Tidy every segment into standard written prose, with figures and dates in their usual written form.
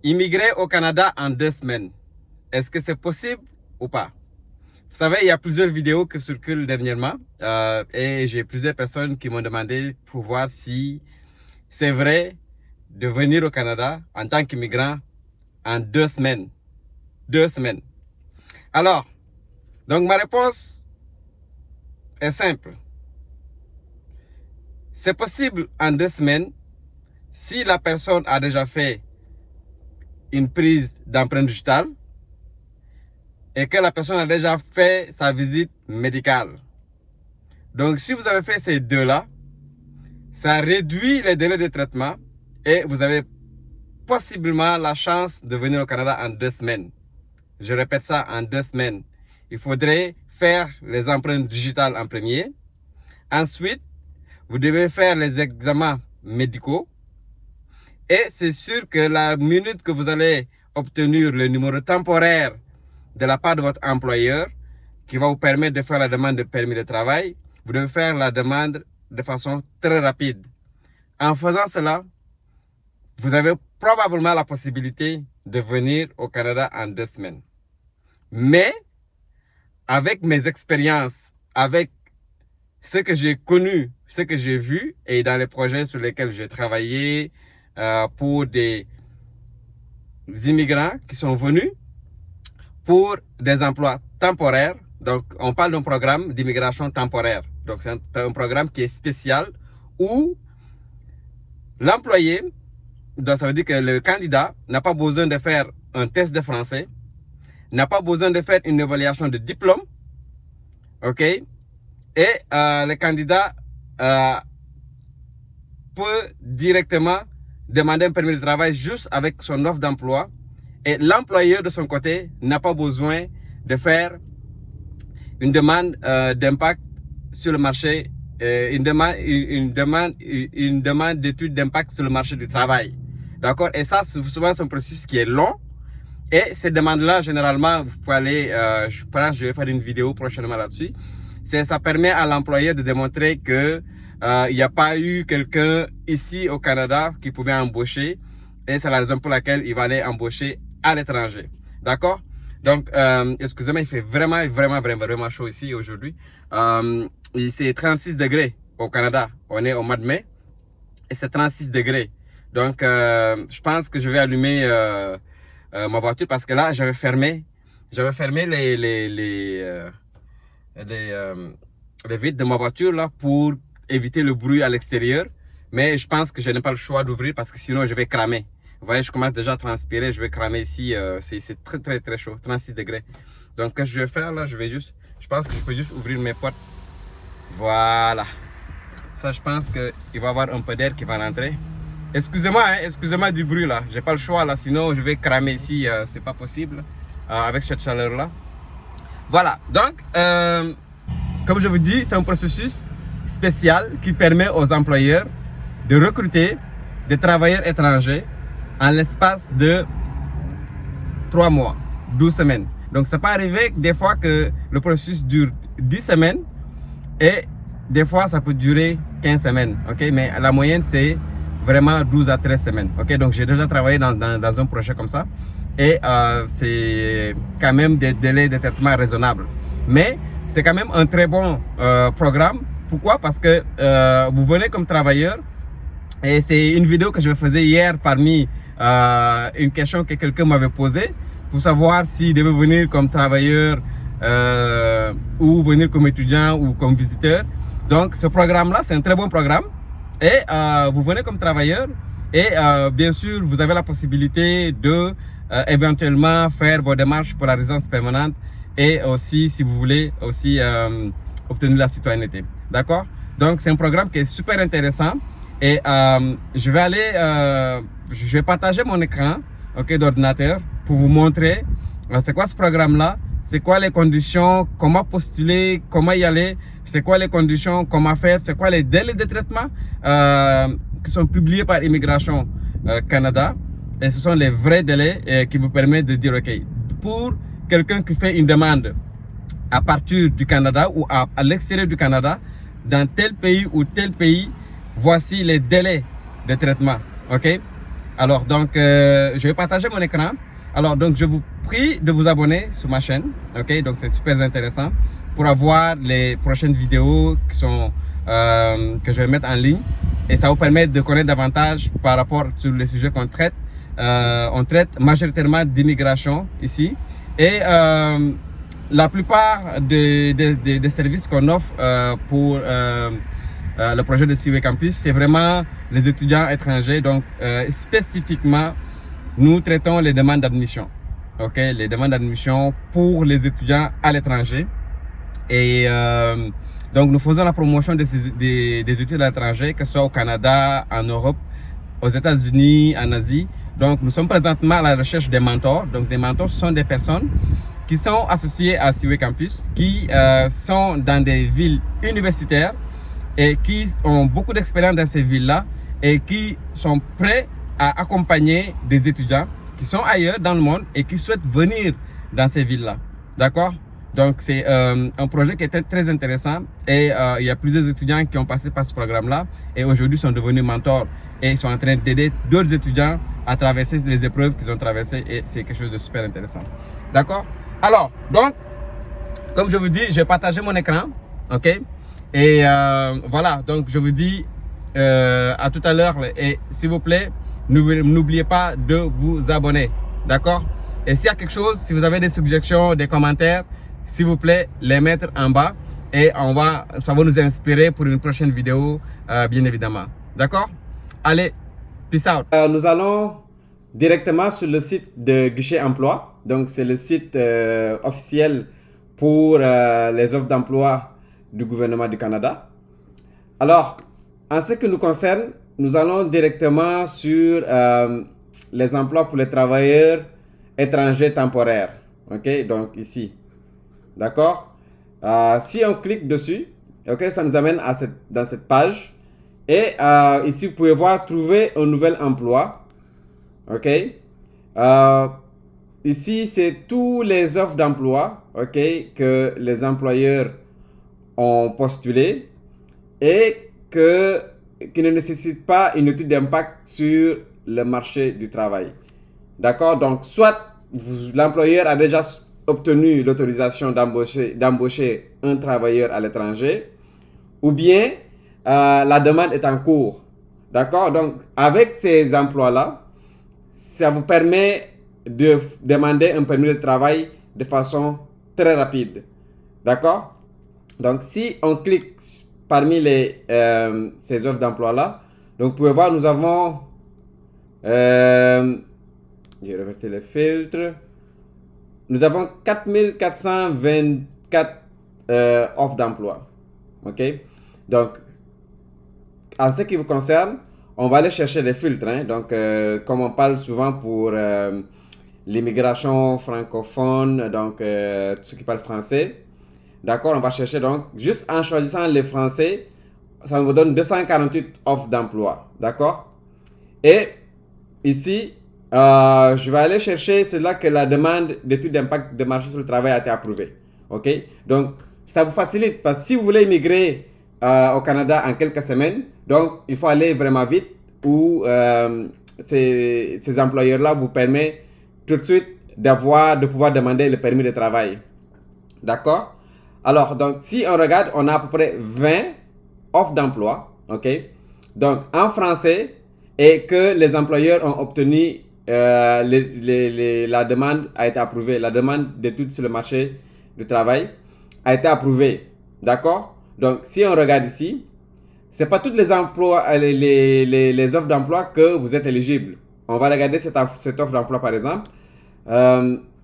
Immigrer au Canada en 2 semaines. Est-ce que c'est possible ou pas? Vous savez, il y a plusieurs vidéos qui circulent dernièrement et j'ai plusieurs personnes qui m'ont demandé pour voir si c'est vrai de venir au Canada en tant qu'immigrant en 2 semaines. 2 semaines. Alors, donc ma réponse est simple. C'est possible en 2 semaines si la personne a déjà fait une prise d'empreinte digitale et que la personne a déjà fait sa visite médicale. Donc, si vous avez fait ces deux-là, ça réduit les délais de traitement et vous avez possiblement la chance de venir au Canada en 2 semaines. Je répète ça, en 2 semaines. Il faudrait faire les empreintes digitales en premier. Ensuite, vous devez faire les examens médicaux. Et c'est sûr que la minute que vous allez obtenir le numéro temporaire de la part de votre employeur, qui va vous permettre de faire la demande de permis de travail, vous devez faire la demande de façon très rapide. En faisant cela, vous avez probablement la possibilité de venir au Canada en 2 semaines. Mais, avec mes expériences, avec ce que j'ai connu, ce que j'ai vu, et dans les projets sur lesquels j'ai travaillé pour des immigrants qui sont venus pour des emplois temporaires. Donc, on parle d'un programme d'immigration temporaire. Donc, c'est un programme qui est spécial où l'employé, donc ça veut dire que le candidat n'a pas besoin de faire un test de français, n'a pas besoin de faire une évaluation de diplôme, ok? Et le candidat peut directement demander un permis de travail juste avec son offre d'emploi. Et l'employeur de son côté n'a pas besoin de faire une demande d'impact sur le marché, une demande d'étude d'impact sur le marché du travail. D'accord? Et ça, souvent, c'est un processus qui est long. Et ces demandes-là, généralement, vous pouvez aller, je pense que je vais faire une vidéo prochainement là-dessus. Ça permet à l'employeur de démontrer que il n'y a pas eu quelqu'un ici au Canada qui pouvait embaucher. Et c'est la raison pour laquelle il va aller embaucher à l'étranger. D'accord? Donc, excusez-moi, il fait vraiment chaud ici aujourd'hui. C'est 36 degrés au Canada. On est au mois de mai et c'est 36 degrés. Donc, je pense que je vais allumer ma voiture parce que là, j'avais fermé les vitres de ma voiture là pour éviter le bruit à l'extérieur. Mais je pense que je n'ai pas le choix d'ouvrir parce que sinon je vais cramer. Vous voyez, je commence déjà à transpirer, je vais cramer ici, c'est très chaud, 36 degrés. Donc, qu'est-ce que je vais faire là? Je pense que je peux juste ouvrir mes portes. Voilà. Ça, je pense qu'il va y avoir un peu d'air qui va rentrer. Excusez-moi, hein, excusez-moi du bruit là, j'ai pas le choix là, sinon je vais cramer ici, c'est pas possible avec cette chaleur là. Voilà, donc, comme je vous dis, c'est un processus spécial qui permet aux employeurs de recruter des travailleurs étrangers en l'espace de 3 mois, 12 semaines. Donc, ça peut arriver des fois que le processus dure 10 semaines et des fois, ça peut durer 15 semaines, ok? Mais la moyenne, c'est vraiment 12 à 13 semaines, ok? Donc, j'ai déjà travaillé dans un projet comme ça et c'est quand même des délais de traitement raisonnables. Mais c'est quand même un très bon programme. Pourquoi? Parce que vous venez comme travailleur et c'est une vidéo que je faisais hier parmi une question que quelqu'un m'avait posée pour savoir s'il devait venir comme travailleur ou venir comme étudiant ou comme visiteur. Donc ce programme-là, c'est un très bon programme et vous venez comme travailleur et bien sûr, vous avez la possibilité de éventuellement faire vos démarches pour la résidence permanente et aussi, si vous voulez, aussi obtenir la citoyenneté. D'accord? Donc c'est un programme qui est super intéressant. Et je vais partager mon écran, ok, d'ordinateur pour vous montrer c'est quoi ce programme-là, c'est quoi les conditions, comment postuler, comment y aller, c'est quoi les conditions, comment faire, c'est quoi les délais de traitement qui sont publiés par Immigration Canada. Et ce sont les vrais délais qui vous permettent de dire, ok, pour quelqu'un qui fait une demande à partir du Canada ou à l'extérieur du Canada, dans tel pays ou tel pays, voici les délais de traitement, ok? Alors, donc, je vais partager mon écran. Alors, donc, je vous prie de vous abonner sur ma chaîne. Ok, donc c'est super intéressant pour avoir les prochaines vidéos qui sont, que je vais mettre en ligne. Et ça vous permet de connaître davantage par rapport sur les sujets qu'on traite. On traite majoritairement d'immigration ici. Et la plupart des services qu'on offre pour le projet de Seaway Campus, c'est vraiment les étudiants étrangers. Donc, spécifiquement, nous traitons les demandes d'admission. Ok, les demandes d'admission pour les étudiants à l'étranger. Et donc, nous faisons la promotion des études à l'étranger, que ce soit au Canada, en Europe, aux États-Unis, en Asie. Donc, nous sommes présentement à la recherche des mentors. Donc, des mentors, ce sont des personnes qui sont associées à Seaway Campus, qui sont dans des villes universitaires et qui ont beaucoup d'expérience dans ces villes-là et qui sont prêts à accompagner des étudiants qui sont ailleurs dans le monde et qui souhaitent venir dans ces villes-là. D'accord? Donc, c'est un projet qui est très intéressant et il y a plusieurs étudiants qui ont passé par ce programme-là et aujourd'hui sont devenus mentors et sont en train d'aider d'autres étudiants à traverser les épreuves qu'ils ont traversées et c'est quelque chose de super intéressant. D'accord? Alors, donc, comme je vous dis, je vais partager mon écran, ok? Et voilà, donc je vous dis à tout à l'heure et s'il vous plaît, n'oubliez pas de vous abonner, d'accord? Et s'il y a quelque chose, si vous avez des suggestions, des commentaires, s'il vous plaît, les mettre en bas et ça va nous inspirer pour une prochaine vidéo, bien évidemment. D'accord? Allez, peace out. Nous allons directement sur le site de Guichet Emploi. Donc, c'est le site officiel pour les offres d'emploi du gouvernement du Canada. Alors, en ce qui nous concerne, nous allons directement sur les emplois pour les travailleurs étrangers temporaires. Ok, donc ici. D'accord? Si on clique dessus, ok, ça nous amène dans cette page. Et ici, vous pouvez voir trouver un nouvel emploi. Ok? Ici, c'est tous les offres d'emploi, ok, que les employeurs ont postulé et qui ne nécessitent pas une étude d'impact sur le marché du travail. D'accord? Donc, soit l'employeur a déjà obtenu l'autorisation d'embaucher un travailleur à l'étranger, ou bien la demande est en cours. D'accord? Donc, avec ces emplois-là, ça vous permet de demander un permis de travail de façon très rapide. D'accord? Donc, si on clique parmi ces offres d'emploi-là, donc vous pouvez voir, nous avons... j'ai reversé les filtres. Nous avons 4424 offres d'emploi. OK? Donc, en ce qui vous concerne, on va aller chercher les filtres. Hein? Donc, comme on parle souvent pour l'immigration francophone, donc tous ceux qui parlent français. D'accord, on va chercher donc, juste en choisissant les français, ça nous donne 248 offres d'emploi. D'accord? Et ici, je vais aller chercher celle-là que la demande d'étude d'impact de marché sur le travail a été approuvée. OK? Donc, ça vous facilite parce que si vous voulez immigrer au Canada en quelques semaines, donc il faut aller vraiment vite ou ces employeurs-là vous permettent tout de suite de pouvoir demander le permis de travail. D'accord? Alors, donc, si on regarde, on a à peu près 20 offres d'emploi, ok? Donc, en français, et que les employeurs ont obtenu, la demande a été approuvée. La demande d'études sur le marché du travail a été approuvée, d'accord? Donc, si on regarde ici, c'est pas toutes les offres d'emploi que vous êtes éligible. On va regarder cette offre d'emploi, par exemple.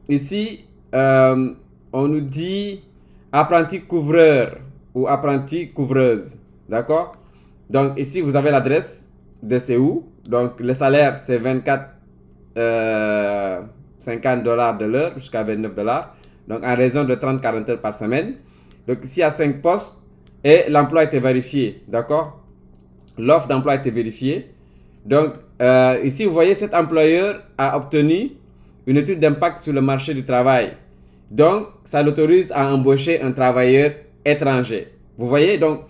Ici, on nous dit apprenti couvreur ou apprenti couvreuse. D'accord? Donc, ici, vous avez l'adresse de c'est où. Donc, le salaire, c'est 50 $ de l'heure jusqu'à 29 $. Donc, en raison de 30-40 heures par semaine. Donc, ici, il y a 5 postes et l'emploi a été vérifié. D'accord? L'offre d'emploi a été vérifiée. Donc, ici, vous voyez, cet employeur a obtenu une étude d'impact sur le marché du travail. Donc, ça l'autorise à embaucher un travailleur étranger. Vous voyez, donc,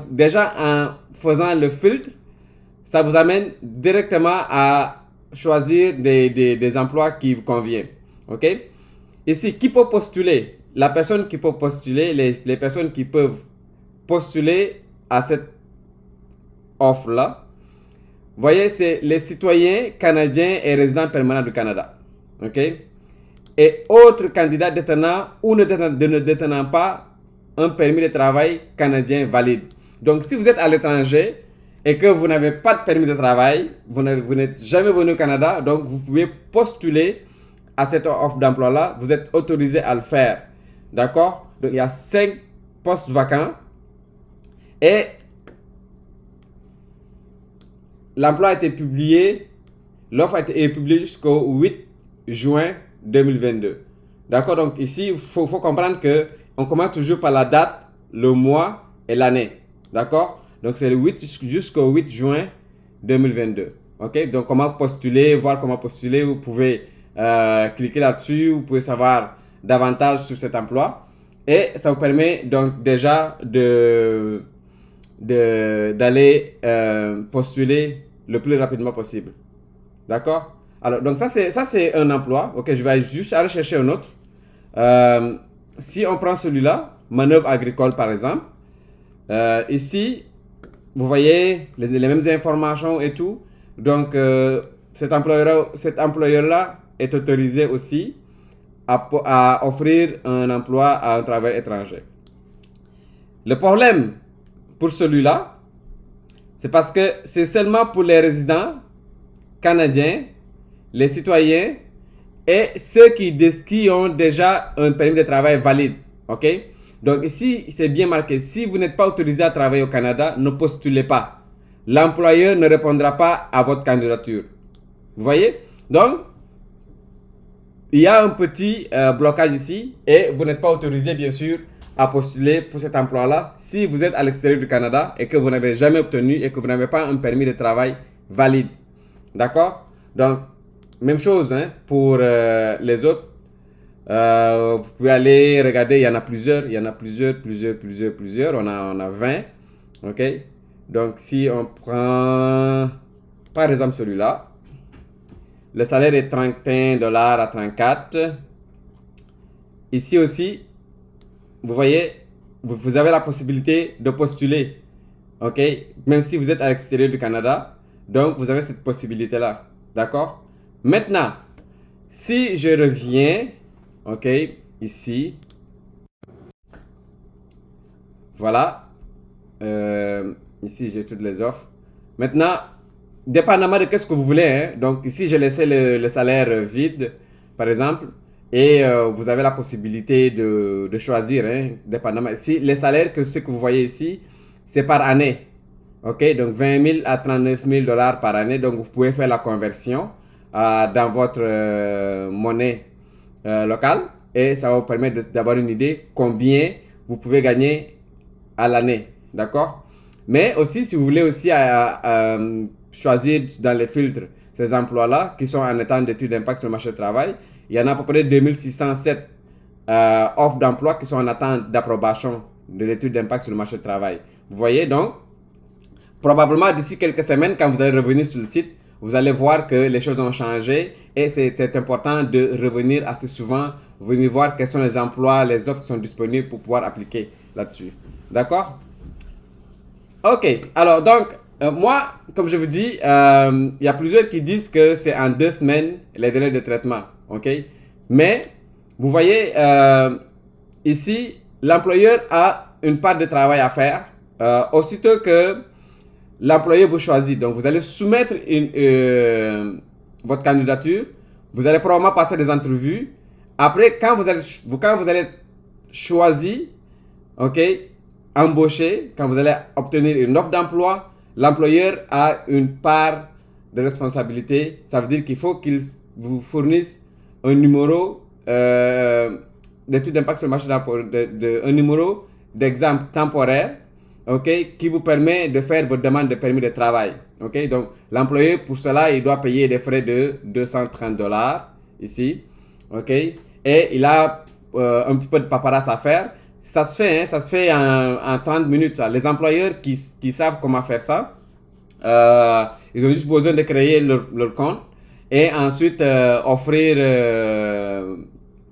déjà en faisant le filtre, ça vous amène directement à choisir des emplois qui vous conviennent. OK? Ici, qui peut postuler? La personne qui peut postuler, les personnes qui peuvent postuler à cette offre-là, vous voyez, c'est les citoyens canadiens et résidents permanents du Canada. OK? Et autres candidats détenant ou ne détenant pas un permis de travail canadien valide. Donc, si vous êtes à l'étranger et que vous n'avez pas de permis de travail, vous n'êtes jamais venu au Canada, donc vous pouvez postuler à cette offre d'emploi-là. Vous êtes autorisé à le faire. D'accord? Donc, il y a 5 postes vacants. Et l'emploi a été publié, l'offre a été publiée jusqu'au 8 juin 2022. D'accord? Donc ici, il faut comprendre que on commence toujours par la date, le mois et l'année. D'accord? Donc c'est le 8 jusqu'au 8 juin 2022. OK? Donc comment postuler, voir comment postuler, vous pouvez cliquer là-dessus, vous pouvez savoir davantage sur cet emploi. Et ça vous permet donc déjà d'aller postuler le plus rapidement possible. D'accord? Alors, donc ça c'est un emploi. Ok, je vais juste aller chercher un autre. Si on prend celui-là, manœuvre agricole par exemple, ici, vous voyez les mêmes informations et tout. Donc, cet employeur-là est autorisé aussi à offrir un emploi à un travailleur étranger. Le problème pour celui-là, c'est parce que c'est seulement pour les résidents canadiens, les citoyens et ceux qui ont déjà un permis de travail valide. OK? Donc ici, c'est bien marqué. Si vous n'êtes pas autorisé à travailler au Canada, ne postulez pas. L'employeur ne répondra pas à votre candidature. Vous voyez? Donc, il y a un petit blocage ici et vous n'êtes pas autorisé, bien sûr, à postuler pour cet emploi-là si vous êtes à l'extérieur du Canada et que vous n'avez jamais obtenu et que vous n'avez pas un permis de travail valide. D'accord? Donc, même chose hein, pour les autres. Vous pouvez aller regarder, il y en a plusieurs. On a 20. OK? Donc, si on prend, par exemple, celui-là, le salaire est 31 $ à 34. Ici aussi, vous voyez, vous avez la possibilité de postuler. OK? Même si vous êtes à l'extérieur du Canada. Donc, vous avez cette possibilité-là. D'accord? Maintenant, si je reviens, OK, ici, voilà, ici j'ai toutes les offres. Maintenant, dépendamment de qu'est-ce que vous voulez, hein, donc ici j'ai laissé le salaire vide, par exemple, et vous avez la possibilité de choisir, hein, dépendamment. Si les salaires, ce que vous voyez ici, c'est par année. OK, donc 20 000 à 39 000 $ par année, donc vous pouvez faire la conversion dans votre monnaie locale et ça va vous permettre d'avoir une idée combien vous pouvez gagner à l'année, d'accord? Mais aussi, si vous voulez aussi choisir dans les filtres ces emplois-là qui sont en état d'étude d'impact sur le marché du travail, il y en a à peu près 2607 offres d'emploi qui sont en attente d'approbation de l'étude d'impact sur le marché du travail. Vous voyez donc, probablement d'ici quelques semaines, quand vous allez revenir sur le site, vous allez voir que les choses ont changé et c'est important de revenir assez souvent, venir voir quels sont les emplois, les offres qui sont disponibles pour pouvoir appliquer là-dessus. D'accord? Ok, alors donc, moi, comme je vous dis, il y a plusieurs qui disent que c'est en 2 semaines les délais de traitement. Ok? Mais, vous voyez, ici, l'employeur a une part de travail à faire. Aussitôt que l'employeur vous choisit, donc vous allez soumettre votre candidature, vous allez probablement passer des entrevues. Après, quand vous allez choisir, ok, embaucher, quand vous allez obtenir une offre d'emploi, l'employeur a une part de responsabilité. Ça veut dire qu'il faut qu'il vous fournisse un numéro d'étude d'impact sur le marché un numéro d'exemple temporaire, ok, qui vous permet de faire votre demande de permis de travail. Ok, donc l'employeur pour cela il doit payer des frais de 230 $ ici, ok, et il a un petit peu de paperasse à faire. Ça se fait, hein, ça se fait en 30 minutes. Ça. Les employeurs qui savent comment faire ça, ils ont juste besoin de créer leur compte et ensuite offrir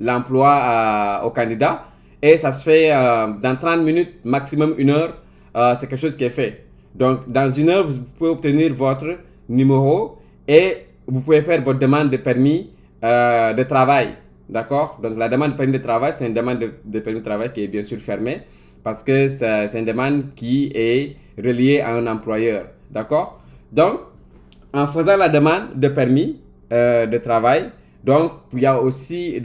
l'emploi aux candidats. Et ça se fait dans 30 minutes, maximum 1 heure, c'est quelque chose qui est fait. Donc, dans 1 heure, vous pouvez obtenir votre numéro et vous pouvez faire votre demande de permis de travail. D'accord? Donc, la demande de permis de travail, c'est une demande de permis de travail qui est bien sûr fermée parce que c'est une demande qui est reliée à un employeur. D'accord? Donc, en faisant la demande de permis de travail, donc, il y a aussi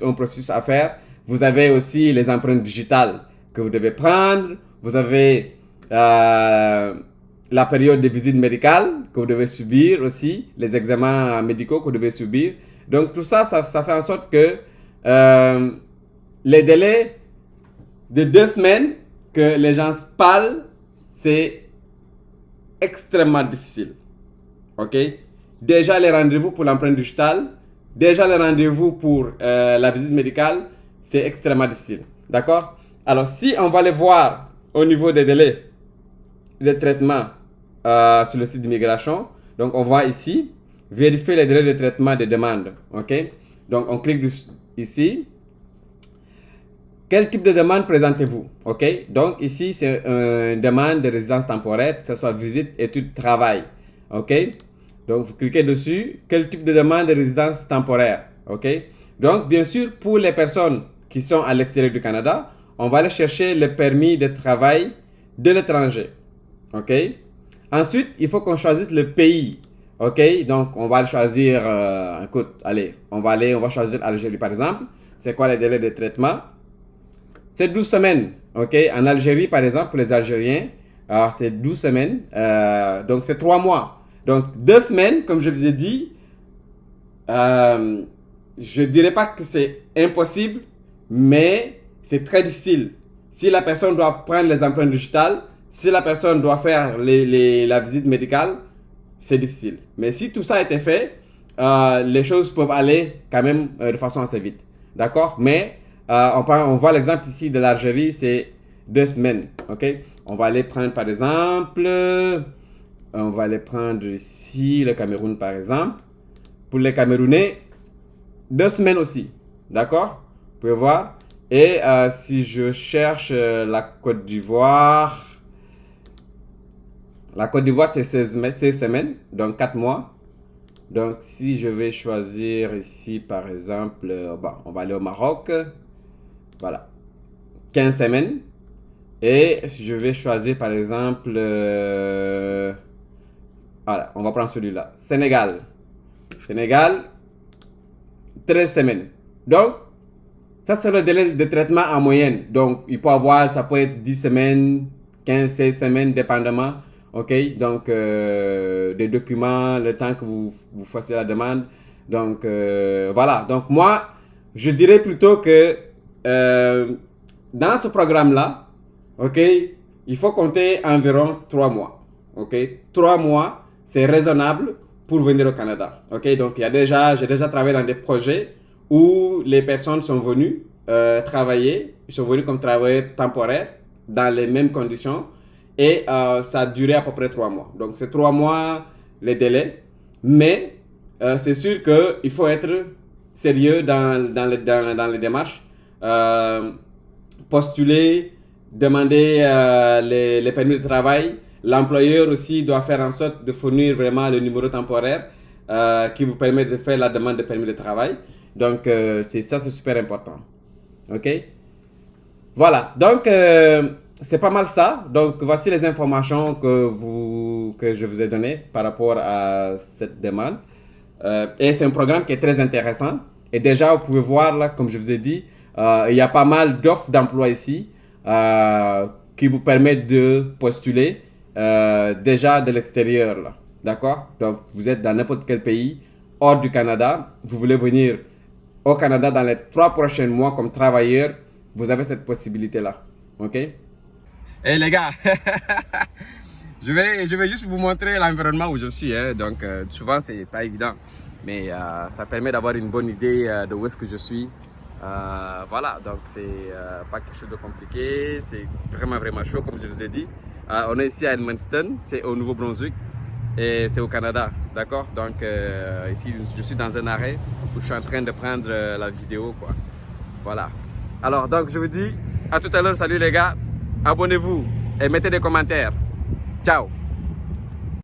un processus à faire. Vous avez aussi les empreintes digitales que vous devez prendre. Vous avez la période de visite médicale que vous devez subir aussi, les examens médicaux que vous devez subir. Donc, tout ça, ça fait en sorte que les délais de 2 semaines que les gens parlent, c'est extrêmement difficile. OK? Déjà, les rendez-vous pour l'empreinte digitale, déjà les rendez-vous pour la visite médicale, c'est extrêmement difficile. D'accord? Alors, si on va aller voir au niveau des délais de traitement sur le site d'immigration, donc on voit ici, vérifier les délais de traitement des demandes. OK? Donc, on clique ici. Quel type de demande présentez-vous? OK? Donc, ici, c'est une demande de résidence temporaire, que ce soit visite, études, travail. OK? Donc, vous cliquez dessus. Quel type de demande de résidence temporaire? OK? Donc, bien sûr, pour les personnes qui sont à l'extérieur du Canada, on va aller chercher le permis de travail de l'étranger. OK? Ensuite, il faut qu'on choisisse le pays. OK? Donc, on va le choisir, écoute, allez, on va choisir Algérie par exemple. C'est quoi les délais de traitement? C'est 12 semaines. OK? En Algérie, par exemple, pour les Algériens, c'est 12 semaines. Donc, c'est 3 mois. Donc, 2 semaines, comme je vous ai dit, je ne dirais pas que c'est impossible, mais c'est très difficile. Si la personne doit prendre les empreintes digitales, si la personne doit faire la visite médicale, c'est difficile. Mais si tout ça a été fait, les choses peuvent aller quand même de façon assez vite. D'accord? Mais on voit l'exemple ici de l'Algérie, c'est 2 semaines. OK? On va aller prendre par exemple, on va aller prendre ici le Cameroun par exemple. Pour les Camerounais, 2 semaines aussi. D'accord? Vous pouvez voir. Et si je cherche la Côte d'Ivoire, c'est 16 semaines, donc 4 mois. Donc si je vais choisir ici par exemple, on va aller au Maroc. Voilà. 15 semaines. Et si je vais choisir par exemple, voilà, on va prendre celui-là. Sénégal, 13 semaines. Donc, ça c'est le délai de traitement en moyenne. Donc, ça peut être 10 semaines, 15, 16 semaines, dépendamment. OK? Donc, des documents, le temps que vous fassiez la demande. Donc, voilà. Donc, moi, je dirais plutôt que dans ce programme-là, OK, il faut compter environ 3 mois. OK? 3 mois, c'est raisonnable pour venir au Canada. OK? Donc, j'ai déjà travaillé dans des projets où les personnes sont venues travailler. Ils sont venus comme travailleurs temporaires dans les mêmes conditions. Et ça a duré à peu près 3 mois. Donc, c'est 3 mois les délais. Mais c'est sûr qu'il faut être sérieux dans les démarches. Postuler, demander les permis de travail. L'employeur aussi doit faire en sorte de fournir vraiment le numéro temporaire qui vous permet de faire la demande de permis de travail. Donc, c'est super important. OK? Voilà. Donc, c'est pas mal ça. Donc, voici les informations que je vous ai données par rapport à cette demande. Et c'est un programme qui est très intéressant. Et déjà, vous pouvez voir là, comme je vous ai dit, il y a pas mal d'offres d'emploi ici qui vous permettent de postuler déjà de l'extérieur. D'accord? Donc, vous êtes dans n'importe quel pays hors du Canada. Vous voulez venir au Canada dans les 3 prochains mois comme travailleur. Vous avez cette possibilité-là. OK? Hey les gars, je vais juste vous montrer l'environnement où je suis. Hein. Donc, souvent, c'est pas évident. Mais ça permet d'avoir une bonne idée de où est-ce que je suis. Voilà, donc c'est pas quelque chose de compliqué. C'est vraiment, vraiment chaud, comme je vous ai dit. On est ici à Edmundston, c'est au Nouveau-Brunswick. et c'est au Canada, d'accord? Donc ici, je suis dans un arrêt où je suis en train de prendre la vidéo, quoi. Voilà. Alors, donc, je vous dis à tout à l'heure. Salut les gars. Abonnez-vous et mettez des commentaires. Ciao.